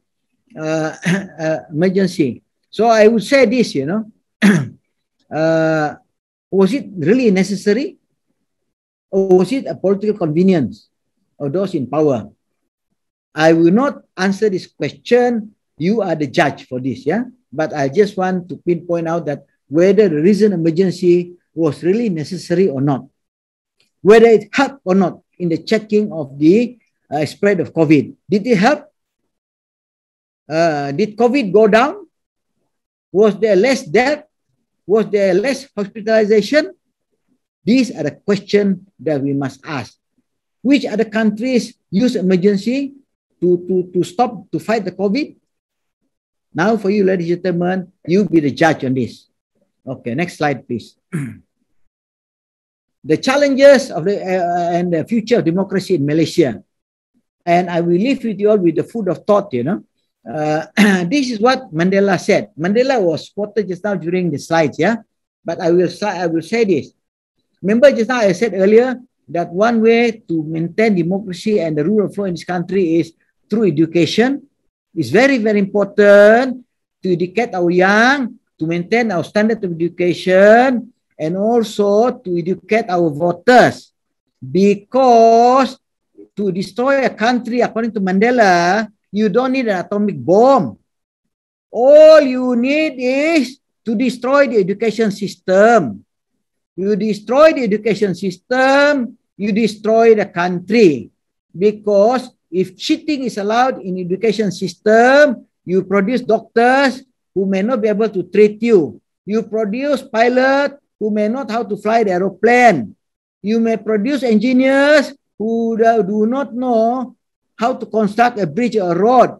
Emergency. So I would say this, was it really necessary? Or was it a political convenience of those in power? I will not answer this question. You are the judge for this, But I just want to pinpoint out that whether the recent emergency was really necessary or not, whether it helped or not in the checking of the spread of COVID. Did it help? Did COVID go down? Was there less death? Was there less hospitalization? These are the questions that we must ask. Which other countries use emergency to fight the COVID? Now for you, ladies and gentlemen, you be the judge on this. Okay, next slide, please. The challenges of and the future of democracy in Malaysia. And I will leave with you all with the food of thought, This is what Mandela said. Mandela was quoted just now during the slides, But I will say this. Remember just now I said earlier that one way to maintain democracy and the rule of law in this country is through education. It's very, very important to educate our young, to maintain our standard of education, and also to educate our voters. Because to destroy a country, according to Mandela, you don't need an atomic bomb. All you need is to destroy the education system. You destroy the education system, you destroy the country. Because if cheating is allowed in education system, you produce doctors who may not be able to treat you. You produce pilots who may not know how to fly the aeroplane. You may produce engineers who do not know how to construct a bridge or a road.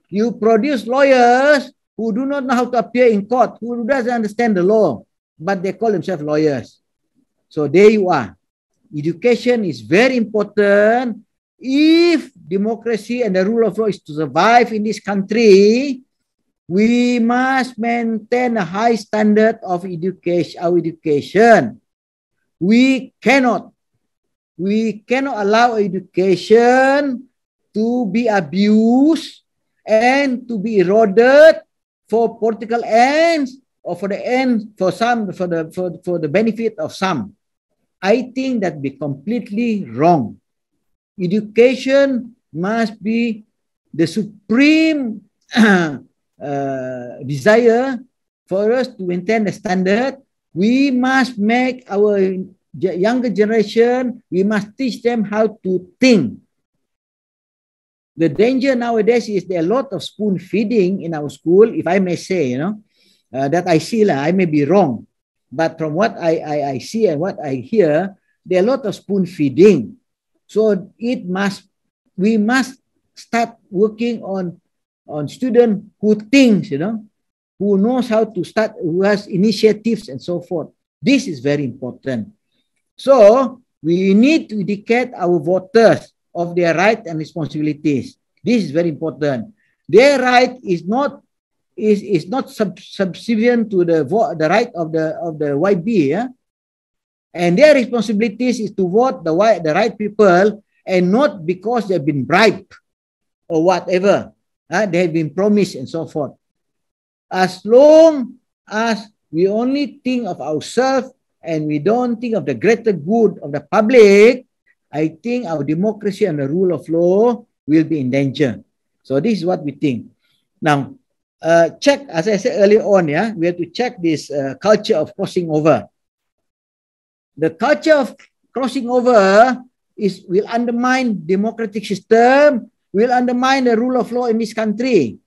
You produce lawyers who do not know how to appear in court, who doesn't understand the law, but they call themselves lawyers. So there you are. Education is very important. If democracy and the rule of law is to survive in this country, we must maintain a high standard of education, our education. We cannot allow education to be abused and to be eroded for political ends or for the benefit of some. I think that be completely wrong. Education must be the supreme desire for us to maintain the standard. We must make our younger generation, we must teach them how to think. The danger nowadays is there are a lot of spoon feeding in our school, if I may say, that I see, I may be wrong. But from what I see and what I hear, there are a lot of spoon feeding. So we must start working on students who thinks, who knows how to start, who has initiatives and so forth. This is very important. So we need to educate our voters of their rights and responsibilities. This is very important. Their right is not subservient to the right of the YB, yeah? And their responsibilities is to vote the right people, and not because they've been bribed or whatever. They have been promised and so forth. As long as we only think of ourselves and we don't think of the greater good of the public, I think our democracy and the rule of law will be in danger. So this is what we think. Now, check, as I said earlier on, yeah, we have to check this culture of crossing over. The culture of crossing over will undermine democratic system, will undermine the rule of law in this country.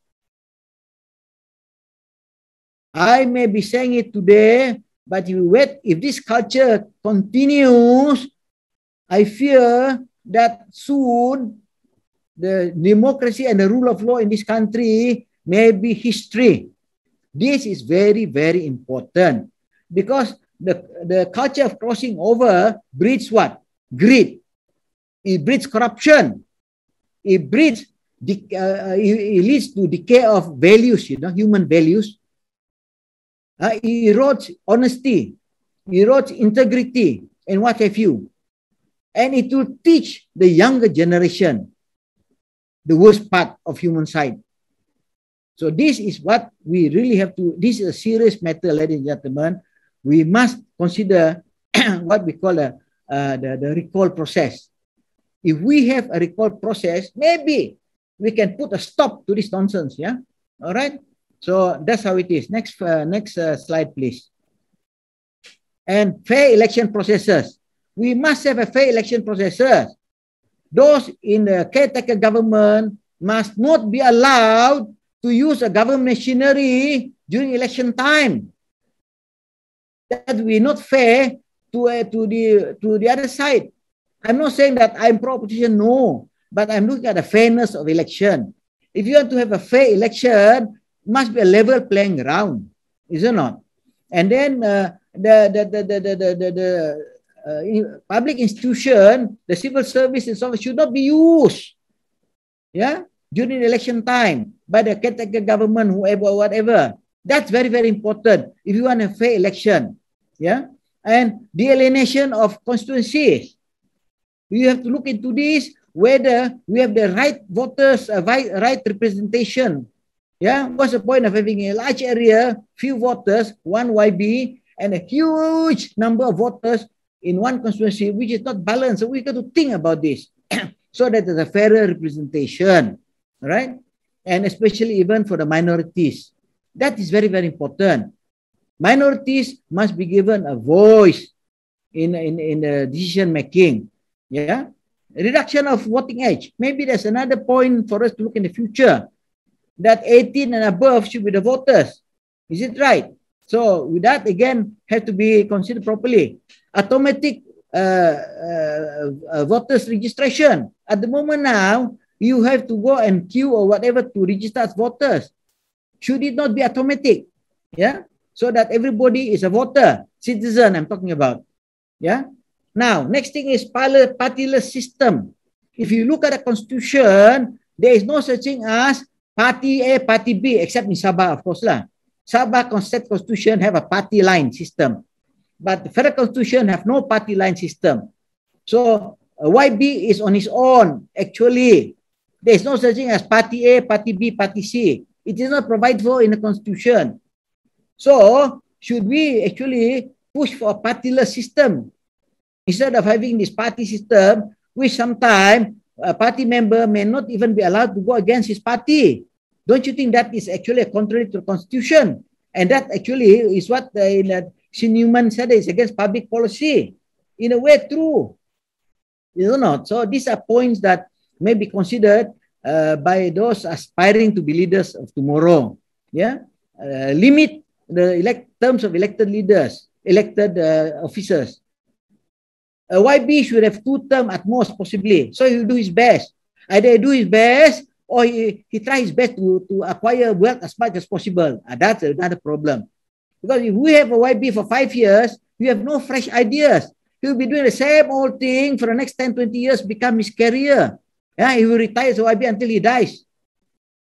I may be saying it today, but if this culture continues, I fear that soon the democracy and the rule of law in this country may be history. This is very, very important, because the culture of crossing over breeds what? Greed. It breeds corruption. It breeds, it leads to decay of values, human values. It erodes honesty, erodes integrity, and what have you. And it will teach the younger generation the worst part of human side. So this is what we really have to, this is a serious matter, ladies and gentlemen. We must consider what we call the recall process. If we have a recall process, maybe we can put a stop to this nonsense, yeah? All right? So that's how it is. Next slide, please. And fair election processes. We must have a fair election processes. Those in the caretaker government must not be allowed to use a government machinery during election time. That will be not fair to the other side. I'm not saying that I'm pro-opposition, no, but I'm looking at the fairness of election. If you want to have a fair election, it must be a level playing ground, is it not? And then the public institution, the civil service and so on should not be used, yeah, during the election time by the caretaker government, whoever, whatever. That's very, very important if you want a fair election, yeah. And the alienation of constituencies. You have to look into this, whether we have the right voters, right representation. Yeah, what's the point of having a large area, few voters, one YB, and a huge number of voters in one constituency, which is not balanced? So we got to think about this so that there's a fairer representation, right? And especially even for the minorities. That is very, very important. Minorities must be given a voice in the decision making. Yeah, reduction of voting age. Maybe there's another point for us to look in the future, that 18 and above should be the voters. Is it right? So with that, again, have to be considered properly. Automatic voters registration. At the moment now, you have to go and queue or whatever to register as voters. should it not be automatic? Yeah, so that everybody is a voter, citizen I'm talking about. Yeah. Now, next thing is partyless system. If you look at the constitution, there is no such thing as party A, party B, except in Sabah, of course lah. Sabah constitution have a party line system, but the federal constitution have no party line system. So YB is on its own. Actually, there is no such thing as party A, party B, party C. It is not provided for in the constitution. So should we actually push for a partyless system instead of having this party system, which sometimes a party member may not even be allowed to go against his party? Don't you think that is actually contrary to the constitution? And that actually is what Shin Newman said is against public policy. In a way, true. You know, so these are points that may be considered by those aspiring to be leaders of tomorrow. Yeah, limit the terms of elected leaders, elected officers. YB should have 2 terms at most, possibly. So he will do his best. Either he do his best or he try his best to acquire wealth as much as possible. That's another problem. Because if we have a YB for 5 years, we have no fresh ideas. He will be doing the same old thing for the next 10, 20 years, become his career. Yeah, he will retire as a YB until he dies.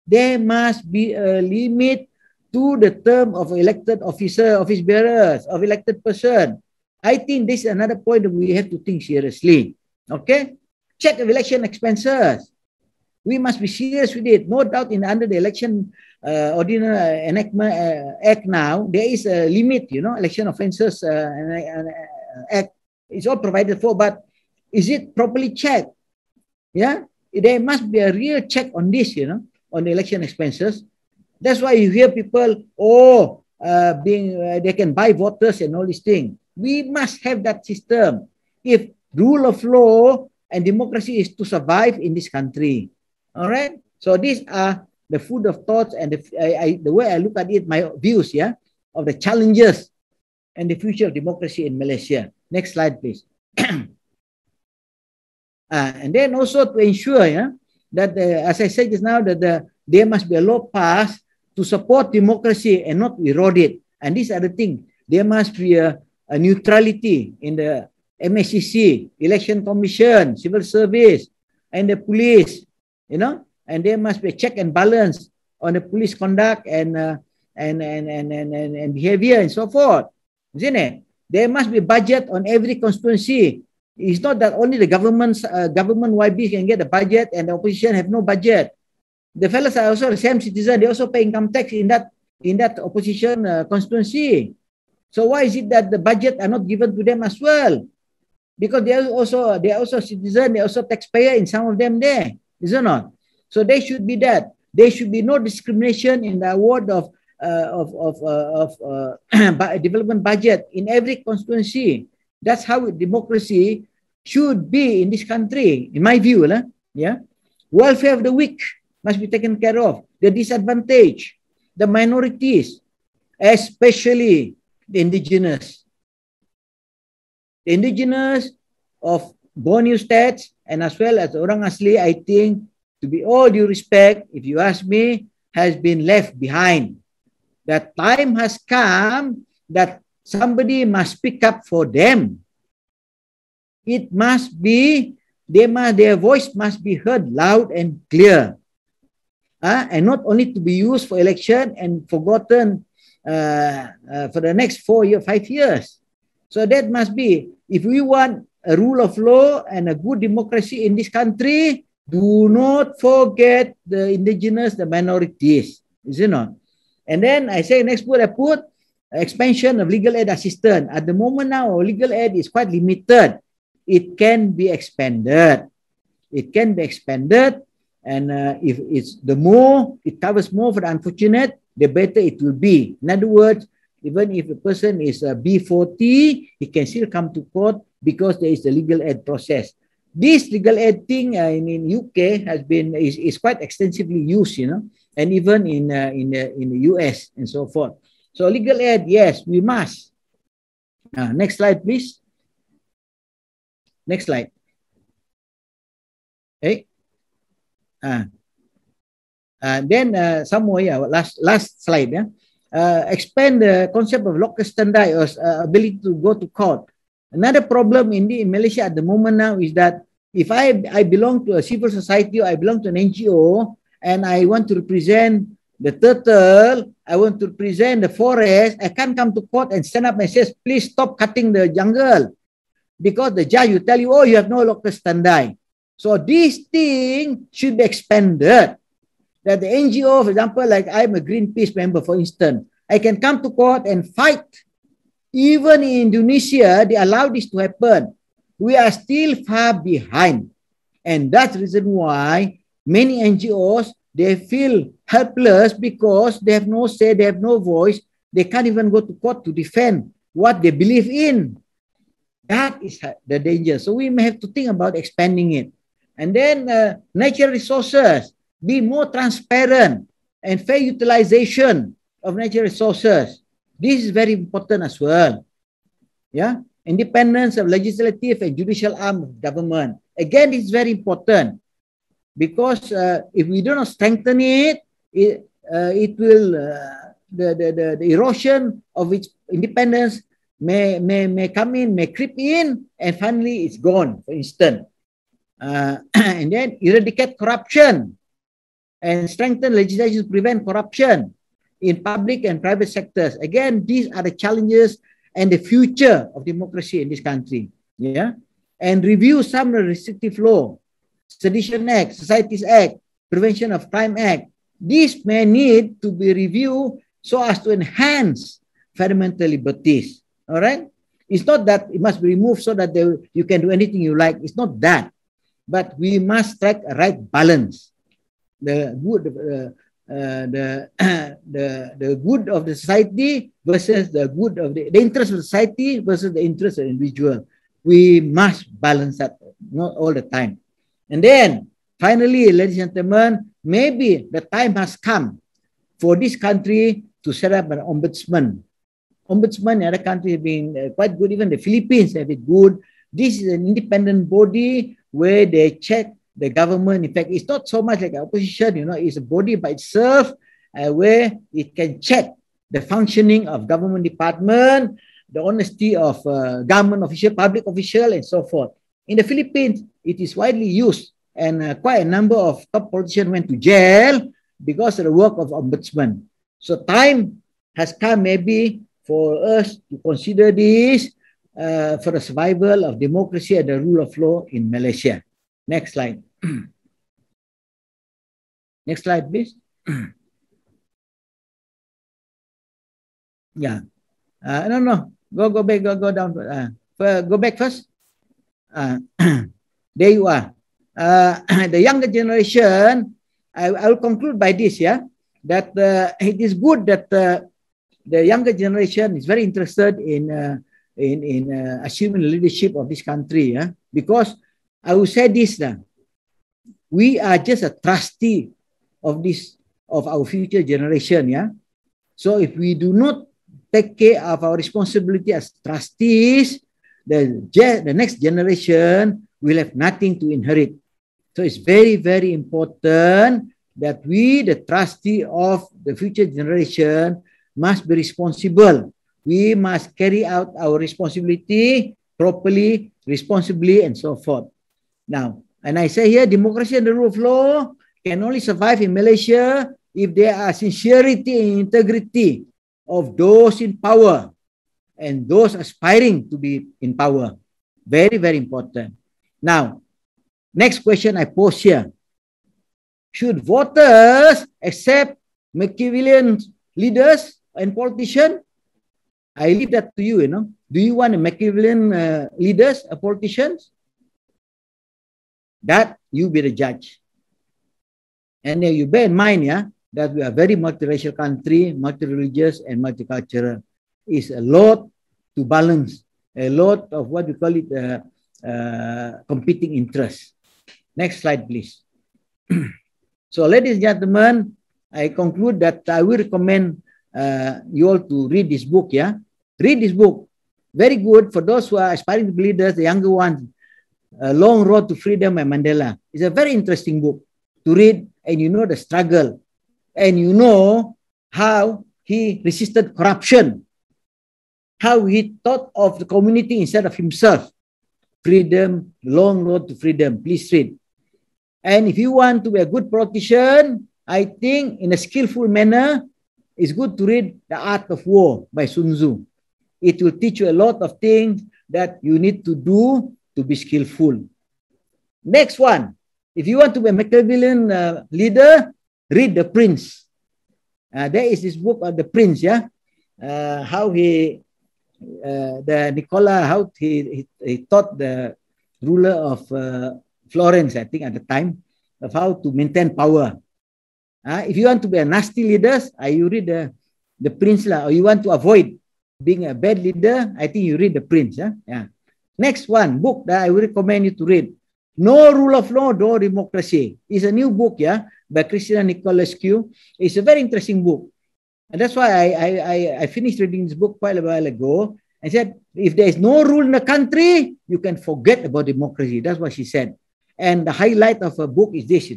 There must be a limit to the term of elected officer, office bearers, of elected person. I think this is another point that we have to think seriously. Okay? Check of election expenses. We must be serious with it. No doubt under the election ordinary enactment act now, there is a limit, you know, election offences act. It's all provided for, but is it properly checked? Yeah? There must be a real check on this, you know, on the election expenses. That's why you hear people, they can buy voters and all these things. We must have that system if rule of law and democracy is to survive in this country. All right. So these are the food of thoughts and the way I look at it, my views, yeah, of the challenges and the future of democracy in Malaysia. Next slide, please. And then also to ensure, yeah, that as I said just now, that there must be a law passed to support democracy and not erode it. And these are the things. There must be a neutrality in the MSCC, Election Commission, Civil Service, and the police, you know, and there must be a check and balance on the police conduct and behavior and so forth, isn't it? There must be budget on every constituency. It's not that only the government YB can get the budget and the opposition have no budget. The fellows are also the same citizen. They also pay income tax in that opposition constituency. So why is it that the budget are not given to them as well? Because they are also citizens, they are also taxpayer in some of them there, is it not? So they should be that. There should be no discrimination in the award of development budget in every constituency. That's how democracy should be in this country, in my view. Yeah? Welfare of the weak must be taken care of. The disadvantaged, the minorities, especially the indigenous. The indigenous of Borneo states and as well as Orang Asli, I think, to be all due respect, if you ask me, has been left behind. That time has come that somebody must speak up for them. It must be, their voice must be heard loud and clear. And not only to be used for election and forgotten for the next 5 years. So that must be, if we want a rule of law and a good democracy in this country, do not forget the indigenous, the minorities, is it not? And then I say next word I put expansion of legal aid assistance. At the moment now, legal aid is quite limited. It can be expanded. It can be expanded, and if it's it covers more for the unfortunate, the better it will be. In other words, even if a person is B40, he can still come to court because there is the legal aid process. This legal aid thing in UK is quite extensively used, you know, and even in the US and so forth. So legal aid, yes, we must. Next slide, please. Next slide. Okay. Then some more, yeah, last slide, yeah. Expand the concept of locus standi, or ability to go to court. Another problem in Malaysia at the moment now is that if I belong to a civil society, or I belong to an NGO, and I want to represent the turtle, I want to represent the forest, I can't come to court and stand up and say, please stop cutting the jungle. Because the judge will tell you, oh, you have no locus standi. So this thing should be expanded. That the NGO, for example, like I'm a Greenpeace member, for instance, I can come to court and fight. Even in Indonesia, they allow this to happen. We are still far behind. And that's the reason why many NGOs, they feel helpless because they have no say, they have no voice. They can't even go to court to defend what they believe in. That is the danger. So we may have to think about expanding it. And then natural resources, be more transparent and fair utilization of natural resources. This is very important as well. Yeah, independence of legislative and judicial arm of government. Again, it's very important because if we do not strengthen it, it will the erosion of its independence may come in, may creep in, and finally it's gone. For instance, and then eradicate corruption and strengthen legislation to prevent corruption in public and private sectors. Again, these are the challenges and the future of democracy in this country. Yeah, and review some restrictive law, Sedition Act, Societies Act, Prevention of Crime Act. These may need to be reviewed so as to enhance fundamental liberties. All right, it's not that it must be removed so that you can do anything you like. It's not that, but we must strike a right balance. The good of the society versus the good of the interest of society versus the interest of the individual. We must balance that, not all the time. And then finally, ladies and gentlemen, maybe the time has come for this country to set up an ombudsman. Ombudsman in other countries have been quite good. Even the Philippines have it good. This is an independent body where they check the government. In fact, it's not so much like opposition, you know, it's a body by itself where it can check the functioning of government department, the honesty of government official, public official, and so forth. In the Philippines, it is widely used, and quite a number of top politicians went to jail because of the work of ombudsman. So time has come maybe for us to consider this for the survival of democracy and the rule of law in Malaysia. Next slide. Next slide, please. Yeah. No. Go back. Go down. Go back first. There you are. The younger generation. I will conclude by this. Yeah, that it is good that the younger generation is very interested in assuming the leadership of this country. Yeah, because I will say this now. We are just a trustee of our future generation. Yeah. So if we do not take care of our responsibility as trustees, the next generation will have nothing to inherit. So it's very, very important that we, the trustee of the future generation, must be responsible. We must carry out our responsibility properly, responsibly, and so forth. Now, and I say here, democracy and the rule of law can only survive in Malaysia if there are sincerity and integrity of those in power and those aspiring to be in power. Very, very important. Now, next question I pose here. Should voters accept Machiavellian leaders and politicians? I leave that to you, you know. Do you want a Machiavellian leaders or politicians? That you be the judge. And you bear in mind, yeah, that we are a very multiracial country, multi-religious and multicultural. It's a lot to balance, a lot of what we call it competing interests. Next slide, please. So, ladies and gentlemen, I conclude that I will recommend you all to read this book. Yeah, read this book. Very good for those who are aspiring to be leaders, the younger ones. A Long Road to Freedom by Mandela. It's a very interesting book to read, and you know the struggle and you know how he resisted corruption, how he thought of the community instead of himself. Freedom, Long Road to Freedom. Please read. And if you want to be a good politician, I think in a skillful manner, it's good to read The Art of War by Sun Tzu. It will teach you a lot of things that you need to do to be skillful. Next one, if you want to be a Machiavellian leader, read The Prince. There is this book of The Prince, yeah? How he, how he taught the ruler of Florence, I think at the time, of how to maintain power. If you want to be a nasty leader, you read the Prince, or you want to avoid being a bad leader, I think you read The Prince. Yeah. Next one, book that I would recommend you to read. No Rule of Law, No Democracy. It's a new book, yeah, by Christina Nicholas Q. It's a very interesting book. And that's why I finished reading this book quite a while ago and said, if there is no rule in the country, you can forget about democracy. That's what she said. And the highlight of her book is this,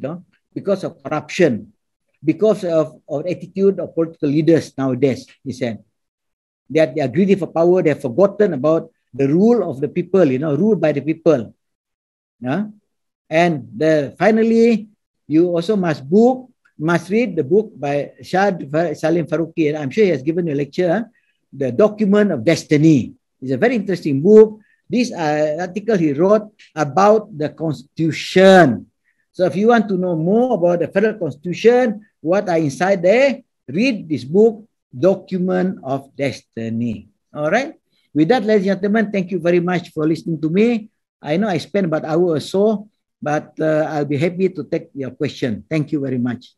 because of corruption, because of attitude of political leaders nowadays, he said. That they are greedy for power, they have forgotten about the rule of the people, ruled by the people. And finally, you also must read the book by Shah Salim Faruqi, and I'm sure he has given you a lecture, The Document of Destiny. It's a very interesting book. This article he wrote about the Constitution. So if you want to know more about the Federal Constitution, what are inside there, read this book, Document of Destiny. All right. With that, ladies and gentlemen, thank you very much for listening to me. I know I spent about an hour or so, but I'll be happy to take your question. Thank you very much.